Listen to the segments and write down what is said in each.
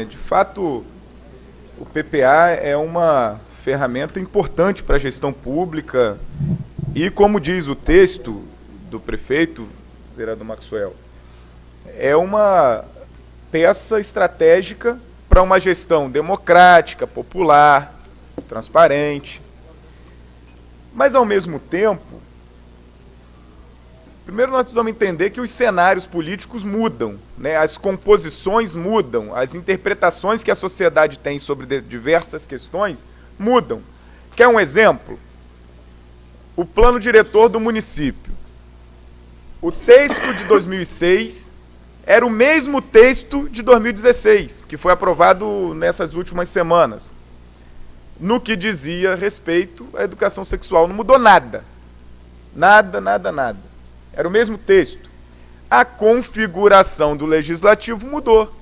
De fato, o PPA é uma ferramenta importante para a gestão pública e, como diz o texto do prefeito, vereador Maxwell, é uma peça estratégica para uma gestão democrática, popular, transparente. Mas, ao mesmo tempo, primeiro nós precisamos entender que os cenários políticos mudam, né? As composições mudam, as interpretações que a sociedade tem sobre diversas questões mudam. Quer um exemplo? O plano diretor do município. O texto de 2006 era o mesmo texto de 2016, que foi aprovado nessas últimas semanas, no que dizia respeito à educação sexual. Não mudou nada. Nada, nada, nada. Era o mesmo texto. A configuração do legislativo mudou.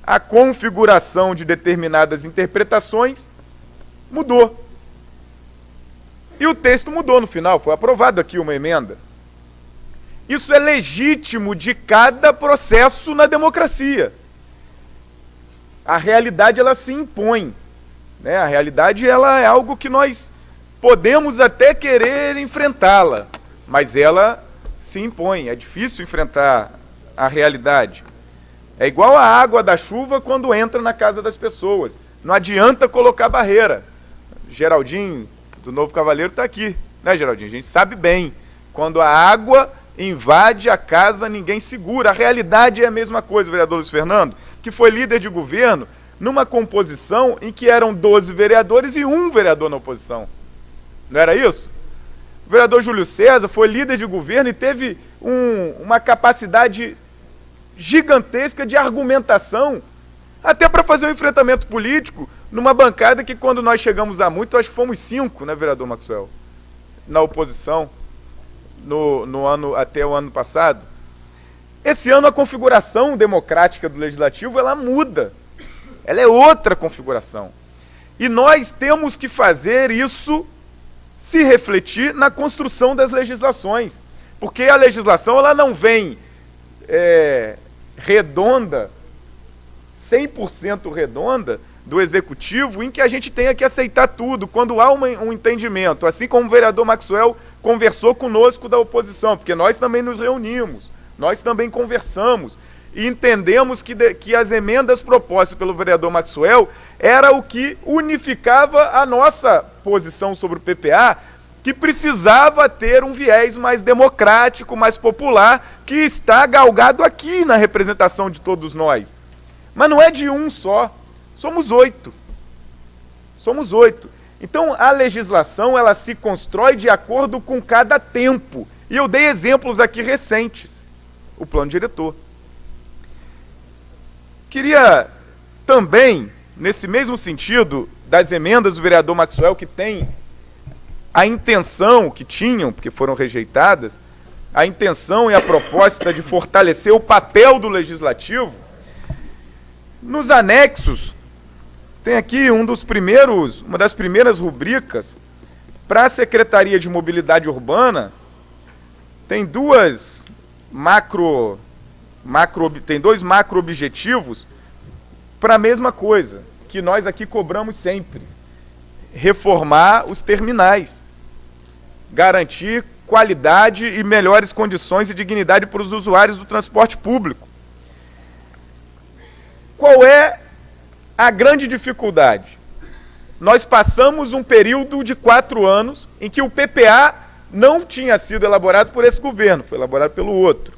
A configuração de determinadas interpretações mudou. E o texto mudou no final. Foi aprovado aqui uma emenda. Isso é legítimo de cada processo na democracia. A realidade, ela se impõe, né? A realidade, ela é algo que nós podemos até querer enfrentá-la, mas ela se impõe. É difícil enfrentar a realidade. É igual a água da chuva quando entra na casa das pessoas. Não adianta colocar barreira. Geraldinho, do Novo Cavaleiro, está aqui, né, Geraldinho? A gente sabe bem. Quando a água invade a casa, ninguém segura. A realidade é a mesma coisa, vereador Luiz Fernando, que foi líder de governo numa composição em que eram 12 vereadores e um vereador na oposição. Não era isso? O vereador Júlio César foi líder de governo e teve uma capacidade gigantesca de argumentação, até para fazer um enfrentamento político numa bancada que, quando nós chegamos a muito, acho que fomos 5, né, vereador Maxwell, na oposição, até o ano passado. Esse ano a configuração democrática do Legislativo, ela muda. Ela é outra configuração. E nós temos que fazer isso se refletir na construção das legislações. Porque a legislação, ela não vem redonda, 100% redonda, do Executivo, em que a gente tenha que aceitar tudo, quando há um entendimento, assim como o vereador Maxwell conversou conosco da oposição, porque nós também nos reunimos, nós também conversamos, e entendemos que as emendas propostas pelo vereador Maxwell era o que unificava a nossa posição sobre o PPA, que precisava ter um viés mais democrático, mais popular, que está galgado aqui na representação de todos nós. Mas não é de um só. Somos 8. Somos 8. Então, a legislação, ela se constrói de acordo com cada tempo. E eu dei exemplos aqui recentes. O plano diretor. Queria também, nesse mesmo sentido, das emendas do vereador Maxwell, que tem a intenção, que tinham, porque foram rejeitadas, a intenção e a proposta de fortalecer o papel do legislativo. Nos anexos, tem aqui uma das primeiras rubricas para a Secretaria de Mobilidade Urbana. Tem dois macro objetivos para a mesma coisa, que nós aqui cobramos sempre: reformar os terminais, garantir qualidade e melhores condições e dignidade para os usuários do transporte público. Qual é a grande dificuldade? Nós passamos um período de 4 anos em que o PPA não tinha sido elaborado por esse governo, foi elaborado pelo outro.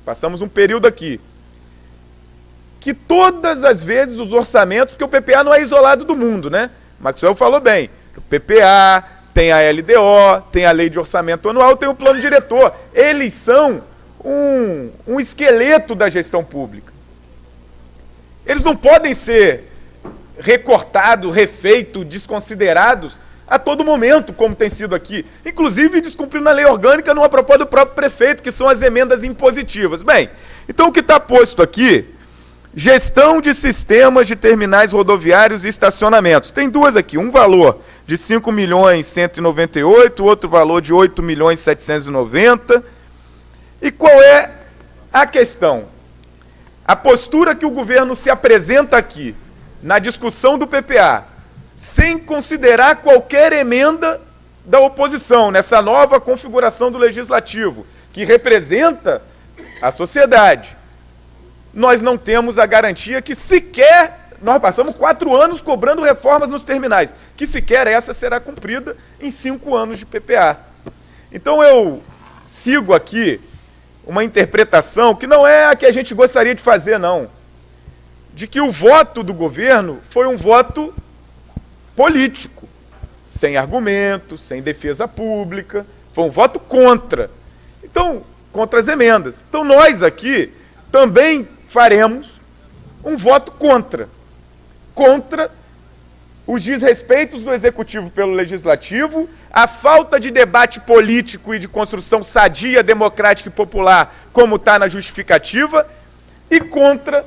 Passamos um período aqui. Que todas as vezes os orçamentos, porque o PPA não é isolado do mundo, né? Maxwell falou bem, o PPA, tem a LDO, tem a Lei de Orçamento Anual, tem o Plano Diretor. Eles são um esqueleto da gestão pública. Eles não podem ser recortados, refeitos, desconsiderados a todo momento, como tem sido aqui. Inclusive descumprindo a lei orgânica numa proposta do próprio prefeito, que são as emendas impositivas. Bem, então o que está posto aqui: gestão de sistemas de terminais rodoviários e estacionamentos. Tem duas aqui, um valor de 5.198.000, outro valor de 8.790.000. E qual é a questão? A postura que o governo se apresenta aqui, na discussão do PPA, sem considerar qualquer emenda da oposição, nessa nova configuração do Legislativo, que representa a sociedade, nós não temos a garantia que sequer, nós passamos 4 anos cobrando reformas nos terminais, que sequer essa será cumprida em 5 anos de PPA. Então eu sigo aqui uma interpretação que não é a que a gente gostaria de fazer, não, de que o voto do governo foi um voto político, sem argumentos, sem defesa pública, foi um voto contra. Então, contra as emendas. Então nós aqui também faremos um voto contra os desrespeitos do Executivo pelo Legislativo, a falta de debate político e de construção sadia, democrática e popular, como está na justificativa, e contra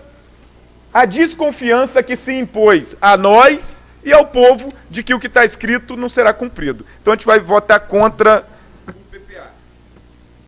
a desconfiança que se impôs a nós e ao povo de que o que está escrito não será cumprido. Então a gente vai votar contra